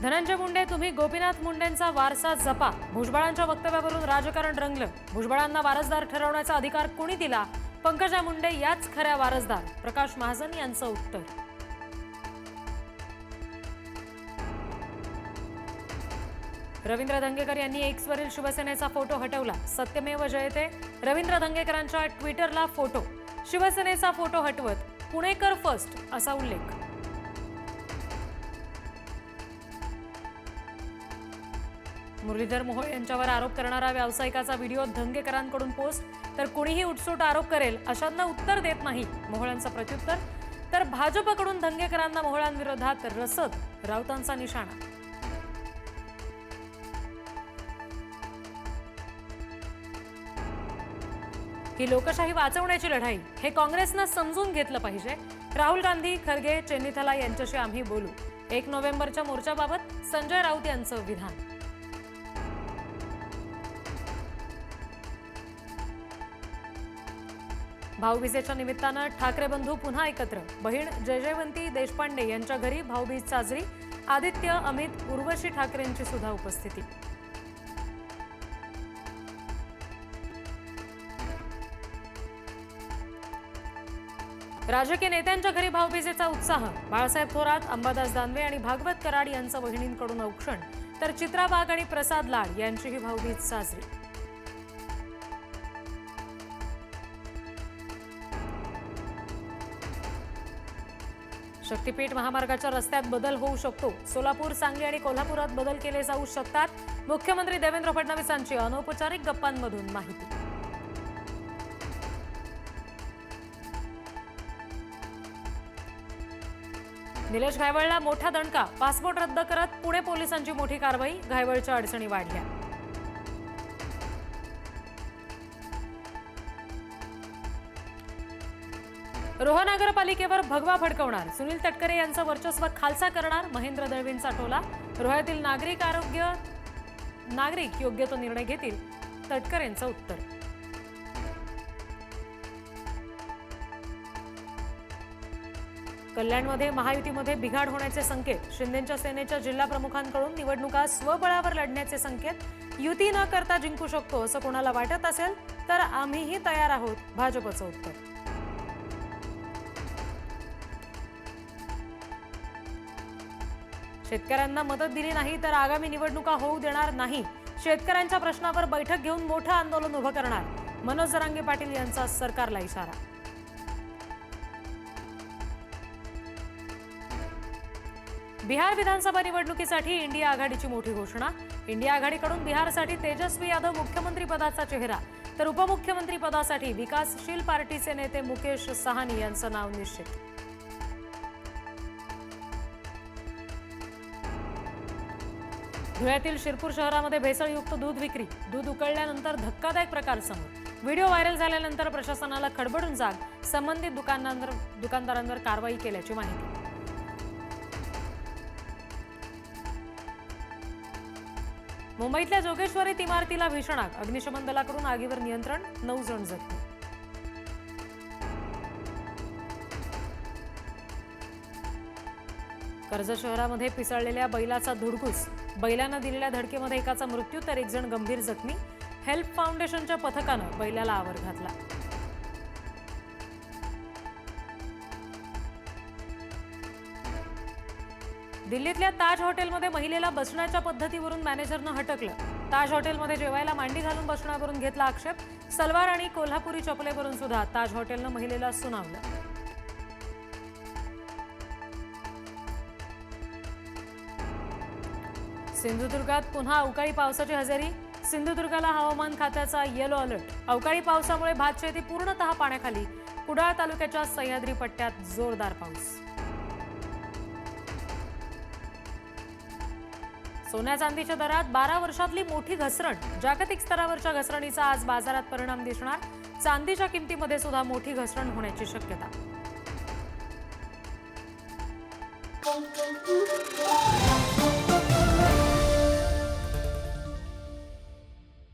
धनंजय मुंडे, तुम्ही गोपीनाथ मुंडेंचा वारसा जपा. भुजबळांच्या वक्तव्यावरून राजकारण रंगलं. भुजबळांना वारसदार ठरवण्याचा अधिकार कोणी दिला? पंकजा मुंडे याच खऱ्या वारसदार. प्रकाश महाजन यांचं उत्तर. रवींद्र धंगेकर यांनी एक्सवरील शिवसेनेचा फोटो हटवला. सत्यमेव जयते. रवींद्र धंगेकरांच्या ट्विटरला फोटो. शिवसेनेचा फोटो हटवत पुणेकर फर्स्ट असा उल्लेख. मुरलीधर मोहोळ यांच्यावर आरोप करणारा व्यावसायिकाचा व्हिडिओ धंगेकरांकडून पोस्ट. तर कुणीही उठसूट आरोप करेल अशांना उत्तर देत नाही, मोहोळांचं प्रत्युत्तर. तर भाजपकडून धंगेकरांना मोहोळांविरोधात रसद, राऊतांचा निशाणा. ही लोकशाही वाचवण्याची लढाई, हे काँग्रेसनं समजून घेतलं पाहिजे. राहुल गांधी, खरगे, चेन्नीथला यांच्याशी आम्ही बोलू. 1 नोव्हेंबरच्या मोर्चाबाबत संजय राऊत यांचं विधान. भाऊबीजेच्या निमित्तानं ठाकरे बंधू पुन्हा एकत्र. बहीण जयजयवंती देशपांडे यांच्या घरी भाऊबीज साजरी. आदित्य, अमित, उर्वशी ठाकरेंची सुद्धा उपस्थिती. राजकीय नेत्यांच्या घरी भाऊबीजेचा उत्साह. बाळासाहेब थोरात, अंबादास दानवे आणि भागवत कराड यांचं बहिणींकडून औक्षण. तर चित्रा वाघ आणि प्रसाद लाड यांचीही भाऊबीज साजरी. शक्तीपीठ महामार्गाच्या रस्त्यात बदल होऊ शकतो. सोलापूर, सांगली आणि कोल्हापुरात बदल केले जाऊ शकतात. मुख्यमंत्री देवेंद्र फडणवीसांची अनौपचारिक गप्पांमधून माहिती. निलेश घायवळला मोठा दणका. पासपोर्ट रद्द करत पुणे पोलिसांची मोठी कारवाई. घायवळच्या अडचणी वाढल्या. रोहा नगरपालिकेवर भगवा फडकवणार. सुनील तटकरे यांचं वर्चस्व खालसा करणार. महेंद्र दळवींचा टोला. रोह्यातील नागरिक योग्य तो निर्णय घेतील, तटकरेंचं उत्तर. कल्याणमध्ये महायुतीमध्ये बिघाड होण्याचे संकेत. शिंदेच्या सेनेच्या जिल्हा प्रमुखांकडून निवडणुका स्वबळावर लढण्याचे संकेत. युती न करता जिंकू शकतो असं कोणाला वाटत असेल तर आम्हीही तयार आहोत, भाजपचं उत्तर. शेतकऱ्यांना मदत दिली नाही तर आगामी निवडणुका होऊ देणार नाही. शेतकऱ्यांच्या प्रश्नावर बैठक घेऊन मोठं आंदोलन उभं करणार. मनोज जरांगे पाटील यांचा सरकारला इशारा. बिहार विधानसभा निवडणुकीसाठी इंडिया आघाडीची मोठी घोषणा. इंडिया आघाडीकडून बिहारसाठी तेजस्वी यादव मुख्यमंत्रीपदाचा चेहरा. तर उपमुख्यमंत्रीपदासाठी विकासशील पार्टीचे नेते मुकेश साहनी यांचं नाव निश्चित. धुळ्यातील शिरपूर शहरामध्ये भेसळयुक्त दूध विक्री. दूध उकळल्यानंतर धक्कादायक प्रकार समोर. व्हिडिओ व्हायरल झाल्यानंतर प्रशासनाला खडबडून जाग. संबंधित दुकानदारांवर कारवाई केल्याची माहिती. मुंबईतल्या जोगेश्वरीत इमारतीला भीषण आग. अग्निशमन दलाकडून आगीवर नियंत्रण. 9 जण जखमी. कर्जत शहरामध्ये पिसळलेल्या बैलाचा धुडगूस. बैलानं दिलेल्या धडकेमध्ये एकाचा मृत्यू तर 1 जण गंभीर जखमी. हेल्प फाउंडेशनच्या पथकानं बैलाला आवर घातला. दिल्लीतल्या ताज हॉटेलमध्ये महिलेला बसण्याच्या पद्धतीवरून मॅनेजरनं हटकलं. ताज हॉटेलमध्ये जेवायला मांडी घालून बसण्यावरून घेतला आक्षेप. सलवार आणि कोल्हापुरी चपलेवरून सुद्धा ताज हॉटेलनं महिलेला सुनावलं. सिंधुदुर्गात पुन्हा अवकाळी पावसाची हजेरी. सिंधुदुर्गाला हवामान खात्याचा येलो अलर्ट. अवकाळी पावसामुळे भातशेती पूर्णतः पाण्याखाली. कुडाळ तालुक्याच्या सह्याद्री पट्ट्यात जोरदार पाऊस. सोन्या चांदीच्या दरात 12 वर्षातली मोठी घसरण. जागतिक स्तरावरच्या घसरणीचा आज बाजारात परिणाम दिसणार. चांदीच्या किमतीमध्ये सुद्धा मोठी घसरण होण्याची शक्यता.